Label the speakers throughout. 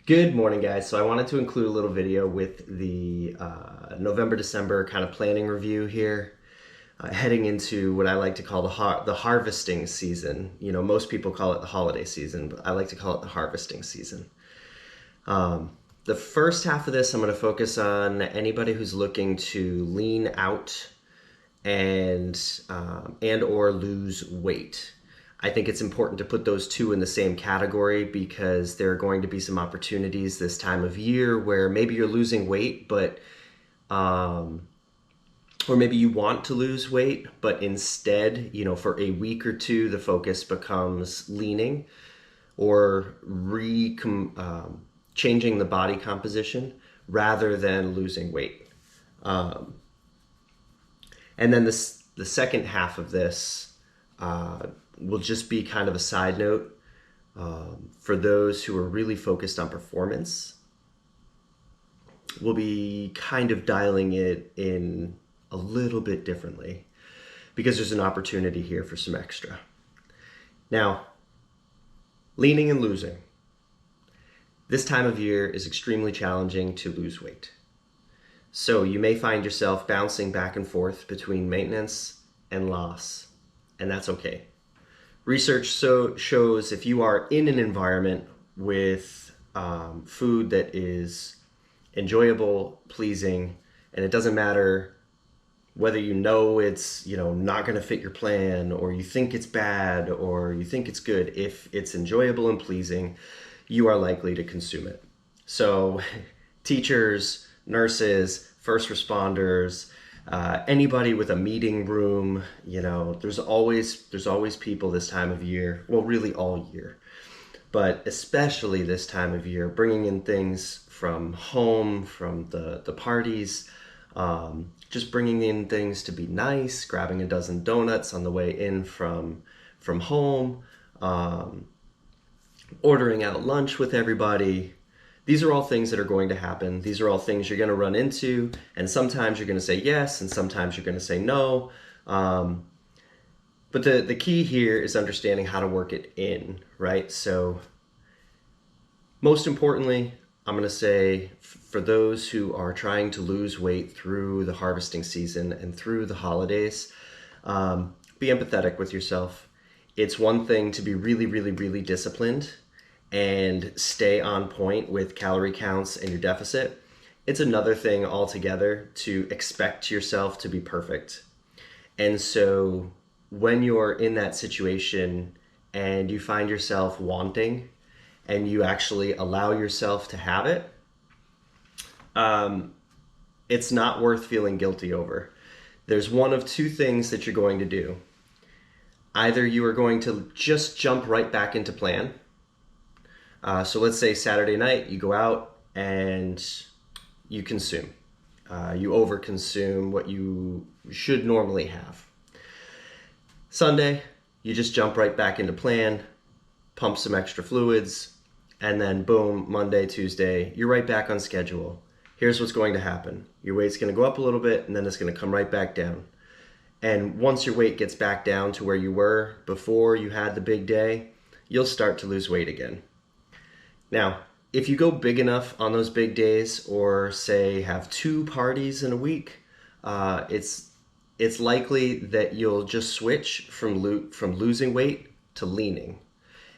Speaker 1: Good morning, guys. So I wanted to include a little video with the November-December kind of planning review here, heading into what I like to call the harvesting season. You know, most people call it the holiday season, but I like to call it the harvesting season. The first half of this, I'm going to focus on anybody who's looking to lean out and or lose weight. I think it's important to put those two in the same category because there are going to be some opportunities this time of year where maybe you're losing weight, but or maybe you want to lose weight, but instead, for a week or two, the focus becomes leaning or changing the body composition rather than losing weight. And then the second half of this will just be kind of a side note for those who are really focused on performance. We'll be kind of dialing it in a little bit differently because there's an opportunity here for some extra. Now, leaning and losing. This time of year is extremely challenging to lose weight. So you may find yourself bouncing back and forth between maintenance and loss, and that's okay. Research shows if you are in an environment with food that is enjoyable, pleasing, and it doesn't matter whether it's not going to fit your plan, or you think it's bad, or you think it's good, if it's enjoyable and pleasing, you are likely to consume it. So teachers, nurses, first responders, anybody with a meeting room, there's always people this time of year, well, really all year, but especially this time of year, bringing in things from home, from the parties, just bringing in things to be nice, grabbing a dozen donuts on the way in from home, ordering out lunch with everybody. These are all things that are going to happen. These are all things you're going to run into, and sometimes you're going to say yes, and sometimes you're going to say no. But the key here is understanding how to work it in, right? So most importantly, I'm going to say for those who are trying to lose weight through the harvesting season and through the holidays, be empathetic with yourself. It's one thing to be really, really, really disciplined and stay on point with calorie counts and your deficit. It's another thing altogether to expect yourself to be perfect. And so when you're in that situation and you find yourself wanting and you actually allow yourself to have it, it's not worth feeling guilty over. There's one of two things that you're going to do. Either you are going to just jump right back into plan. So let's say Saturday night, you go out and you consume. You overconsume what you should normally have. Sunday, you just jump right back into plan, pump some extra fluids, and then boom, Monday, Tuesday, you're right back on schedule. Here's what's going to happen. Your weight's going to go up a little bit, and then it's going to come right back down. And once your weight gets back down to where you were before you had the big day, you'll start to lose weight again. Now, if you go big enough on those big days, or say have 2 parties in a week, it's likely that you'll just switch from losing weight to leaning.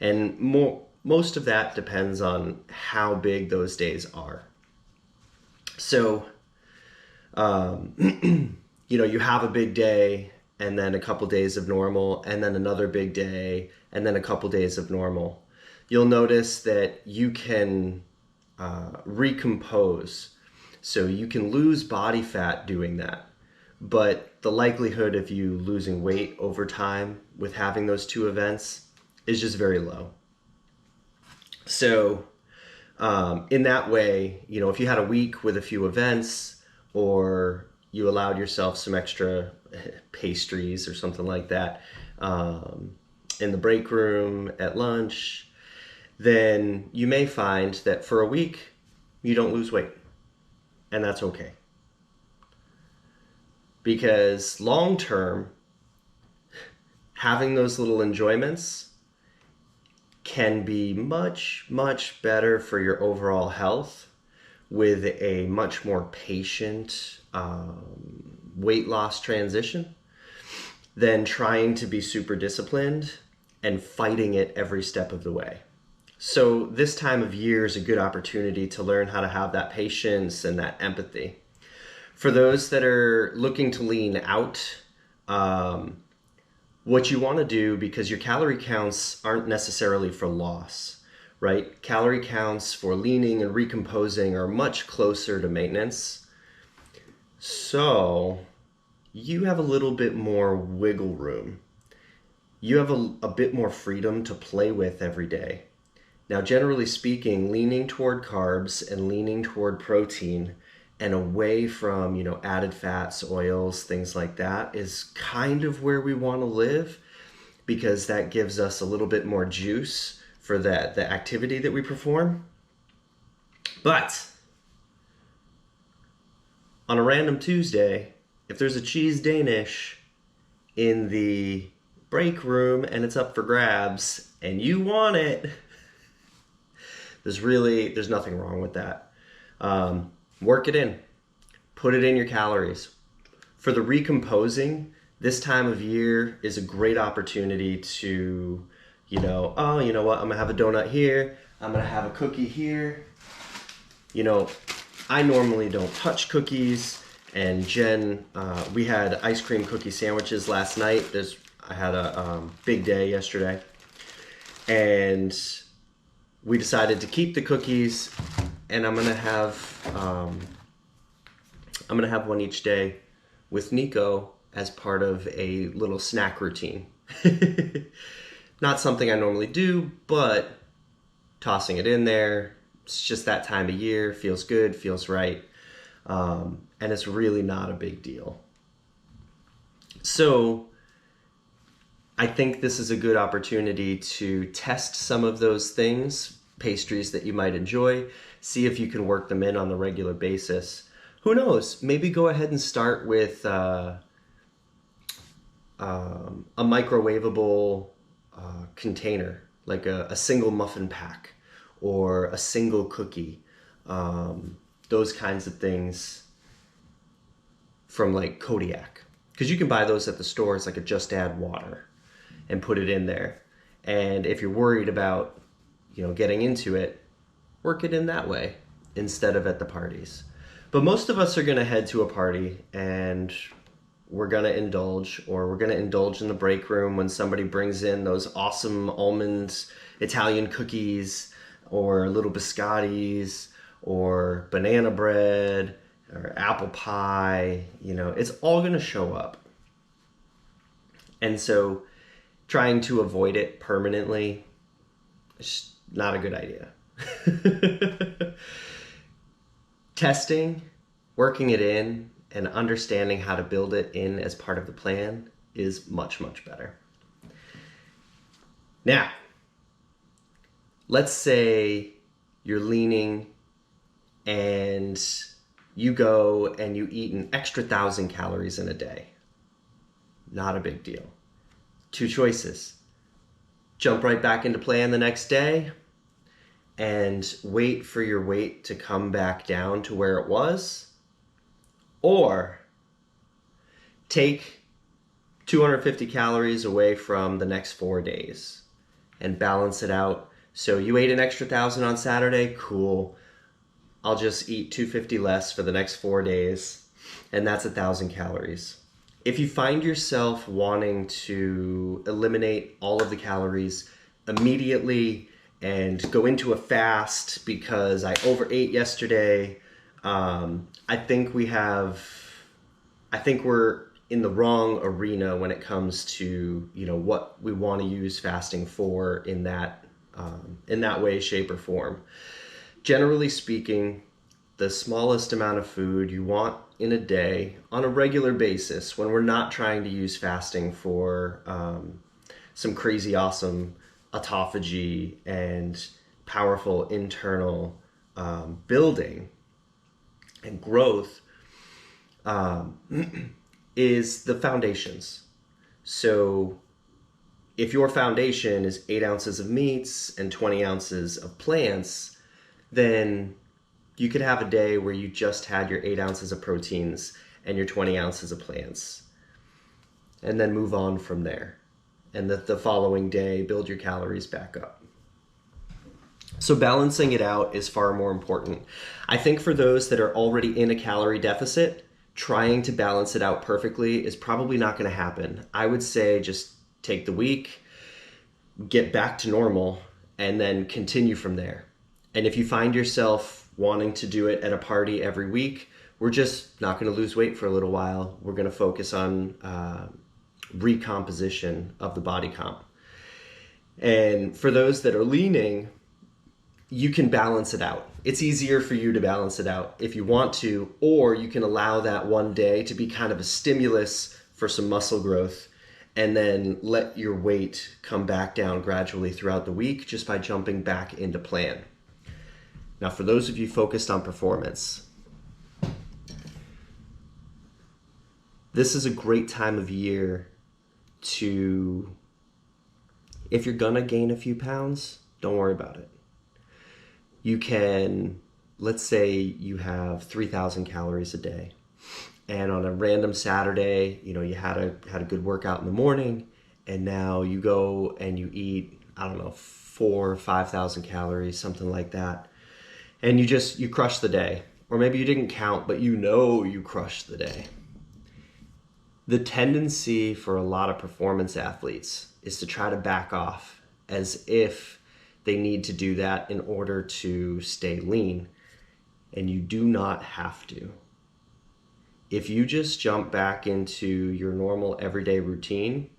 Speaker 1: And most of that depends on how big those days are. So, you have a big day, and then a couple days of normal, and then another big day, and then a couple days of normal. You'll notice that you can recompose. So you can lose body fat doing that. But the likelihood of you losing weight over time with having those 2 events is just very low. So in that way, if you had a week with a few events, or you allowed yourself some extra pastries or something like that in the break room, at lunch, then you may find that for a week, you don't lose weight. And that's okay. Because long term, having those little enjoyments can be much, much better for your overall health with a much more patient weight loss transition than trying to be super disciplined and fighting it every step of the way. So this time of year is a good opportunity to learn how to have that patience and that empathy. For those that are looking to lean out, what you want to do, because your calorie counts aren't necessarily for loss, right? Calorie counts for leaning and recomposing are much closer to maintenance. So you have a little bit more wiggle room. You have a bit more freedom to play with every day. Now, generally speaking, leaning toward carbs and leaning toward protein and away from, added fats, oils, things like that is kind of where we want to live, because that gives us a little bit more juice for the activity that we perform. But on a random Tuesday, if there's a cheese Danish in the break room and it's up for grabs and you want it, there's nothing wrong with that. Work it in. Put it in your calories. For the recomposing, this time of year is a great opportunity to, oh, you know what? I'm going to have a donut here. I'm going to have a cookie here. I normally don't touch cookies. And Jen, we had ice cream cookie sandwiches last night. I had a big day yesterday. And we decided to keep the cookies, and I'm gonna have one each day with Nico as part of a little snack routine. Not something I normally do, but tossing it in there. It's just that time of year. Feels good, feels right, and it's really not a big deal. So I think this is a good opportunity to test some of those things, pastries that you might enjoy, see if you can work them in on the regular basis. Who knows? Maybe go ahead and start with a microwavable container, like a single muffin pack or a single cookie. Those kinds of things from like Kodiak. Because you can buy those at the store. It's like a just add water and put it in there. And if you're worried about, getting into it, work it in that way instead of at the parties. But most of us are going to head to a party and we're going to indulge, or we're going to indulge in the break room when somebody brings in those awesome almond Italian cookies or little biscottis or banana bread or apple pie. It's all going to show up. And so trying to avoid it permanently is not a good idea. Testing, working it in, and understanding how to build it in as part of the plan is much, much better. Now, let's say you're leaning and you go and you eat an extra 1,000 calories in a day. Not a big deal. Two choices. Jump right back into plan the next day and wait for your weight to come back down to where it was, or take 250 calories away from the next 4 days and balance it out. So you ate an extra 1,000 on Saturday, cool. I'll just eat 250 less for the next 4 days, and that's 1,000 calories. If you find yourself wanting to eliminate all of the calories immediately and go into a fast because I overate yesterday, I think we're in the wrong arena when it comes to what we want to use fasting for in that way, shape, or form. Generally speaking, the smallest amount of food you want in a day on a regular basis, when we're not trying to use fasting for some crazy awesome autophagy and powerful internal building and growth, is the foundations. So if your foundation is 8 ounces of meats and 20 ounces of plants, then you could have a day where you just had your 8 ounces of proteins and your 20 ounces of plants, and then move on from there. And the following day, build your calories back up. So balancing it out is far more important. I think for those that are already in a calorie deficit, trying to balance it out perfectly is probably not going to happen. I would say just take the week, get back to normal, and then continue from there. And if you find yourself wanting to do it at a party every week, we're just not going to lose weight for a little while. We're going to focus on recomposition of the body comp. And for those that are leaning, you can balance it out. It's easier for you to balance it out if you want to, or you can allow that one day to be kind of a stimulus for some muscle growth, and then let your weight come back down gradually throughout the week just by jumping back into plan. Now, for those of you focused on performance, this is a great time of year to, if you're gonna gain a few pounds, don't worry about it. You can, let's say you have 3,000 calories a day, and on a random Saturday, you had a good workout in the morning, and now you go and you eat, 4,000 or 5,000 calories, something like that, and you crush the day. Or maybe you didn't count, but you crushed the day. The tendency for a lot of performance athletes is to try to back off as if they need to do that in order to stay lean. And you do not have to. If you just jump back into your normal everyday routine,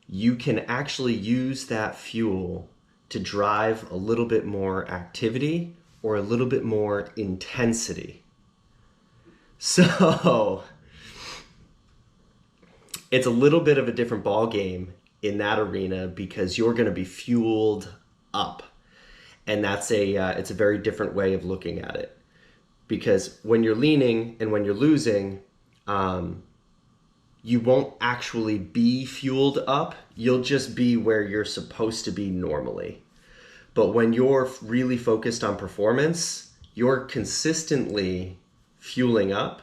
Speaker 1: you can actually use that fuel to drive a little bit more activity or a little bit more intensity. So it's a little bit of a different ball game in that arena because you're going to be fueled up, and that's it's a very different way of looking at it. Because when you're leaning and when you're losing, you won't actually be fueled up. You'll just be where you're supposed to be normally. But when you're really focused on performance, you're consistently fueling up.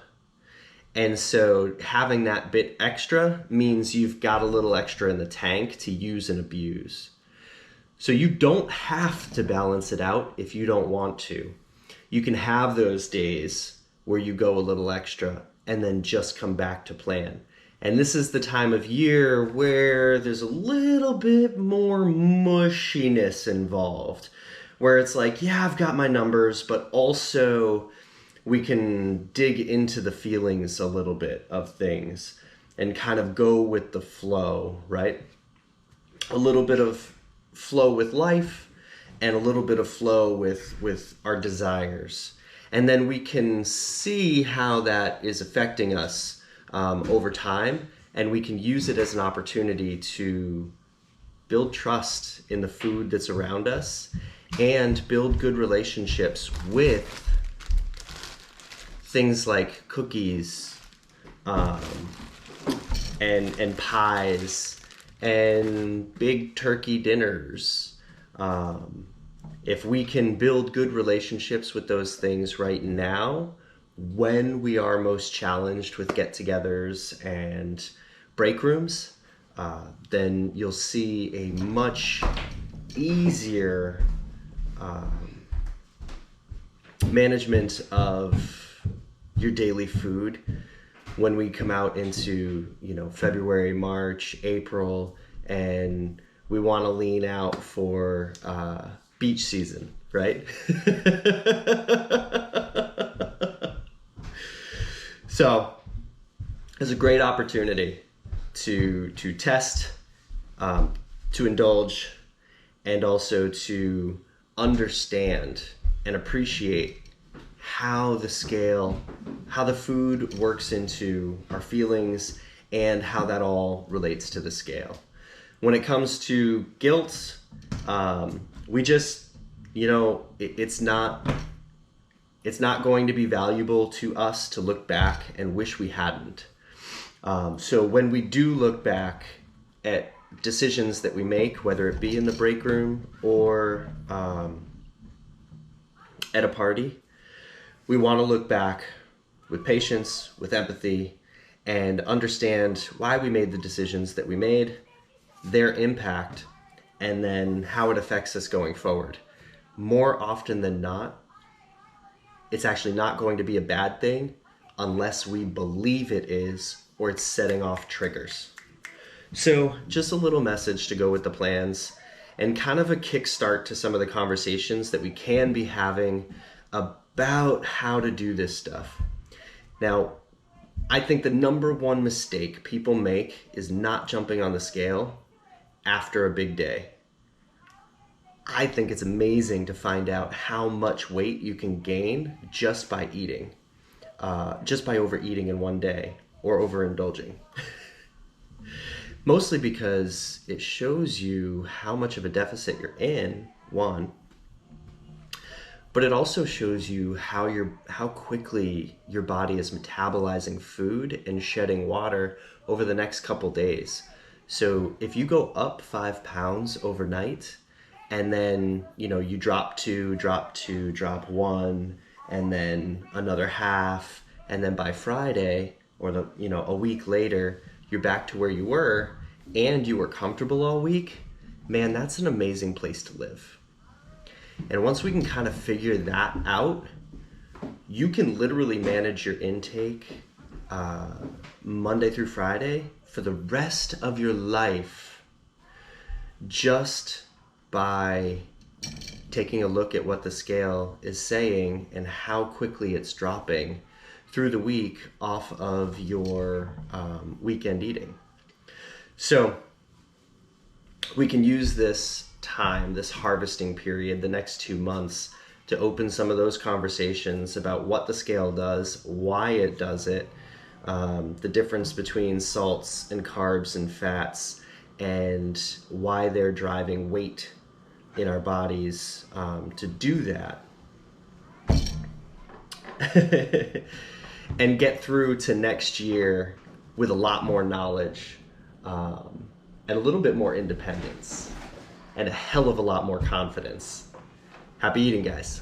Speaker 1: And so having that bit extra means you've got a little extra in the tank to use and abuse. So you don't have to balance it out if you don't want to. You can have those days where you go a little extra and then just come back to plan. And this is the time of year where there's a little bit more mushiness involved, where it's like, yeah, I've got my numbers, but also we can dig into the feelings a little bit of things and kind of go with the flow, right? A little bit of flow with life and a little bit of flow with our desires. And then we can see how that is affecting us over time, and we can use it as an opportunity to build trust in the food that's around us and build good relationships with things like cookies and pies and big turkey dinners. If we can build good relationships with those things right now, when we are most challenged with get-togethers and break rooms, then you'll see a much easier management of your daily food when we come out into, February, March, April, and we want to lean out for beach season, right? So it's a great opportunity to test, to indulge, and also to understand and appreciate how the food works into our feelings and how that all relates to the scale. When it comes to guilt, we just, it's not going to be valuable to us to look back and wish we hadn't. So when we do look back at decisions that we make, whether it be in the break room or at a party, we want to look back with patience, with empathy, and understand why we made the decisions that we made, their impact, and then how it affects us going forward. More often than not, it's actually not going to be a bad thing unless we believe it is, or it's setting off triggers. So just a little message to go with the plans and kind of a kickstart to some of the conversations that we can be having about how to do this stuff. Now, I think the number one mistake people make is not jumping on the scale after a big day. I think it's amazing to find out how much weight you can gain just by eating, just by overeating in one day or overindulging. Mostly because it shows you how much of a deficit you're in, one, but it also shows you how quickly your body is metabolizing food and shedding water over the next couple days. So if you go up 5 pounds overnight, and then you drop 2, drop 1, and then another half, and then by Friday or a week later, you're back to where you were, and you were comfortable all week, man, that's an amazing place to live. And once we can kind of figure that out, you can literally manage your intake Monday through Friday for the rest of your life just by taking a look at what the scale is saying and how quickly it's dropping through the week off of your weekend eating. So we can use this time, this harvesting period, the next 2 months, to open some of those conversations about what the scale does, why it does it, the difference between salts and carbs and fats, and why they're driving weight in our bodies to do that. And get through to next year with a lot more knowledge and a little bit more independence and a hell of a lot more confidence. Happy eating, guys.